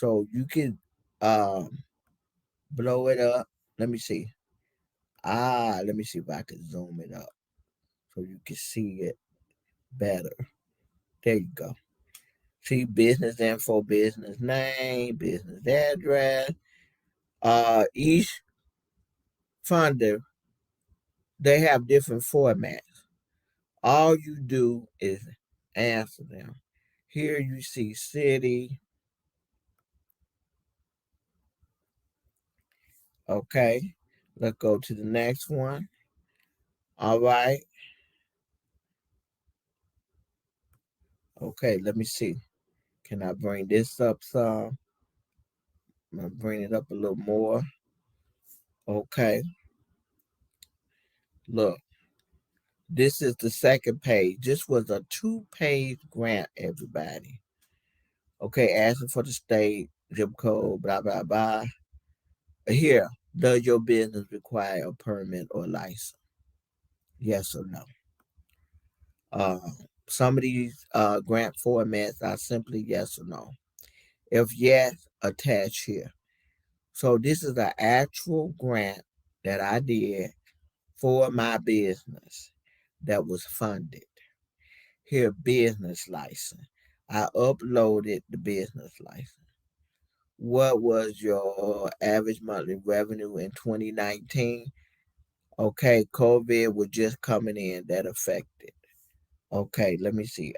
So you can um blow it up. Let me see. Let me see if I can zoom it up so you can see it better. There you go. See business info, business name, business address. Each funder, they have different formats. All you do is answer them. Here you see city. Okay. Let's go to the next one. All right. Okay, let me see. Can I bring this up some? I'm gonna bring it up a little more. Okay. Look, this is the second page. This was a 2-page grant, everybody. Okay, asking for the state, zip code, blah, blah, blah. Here, does your business require a permit or license? Yes or no? Uh, some of these grant formats are simply yes or no. If yes, attach here. So this is an actual grant that I did for my business that was funded. Here, business license. I uploaded the business license. What was your average monthly revenue in 2019? Okay, COVID was just coming in that affected. Okay, let me see.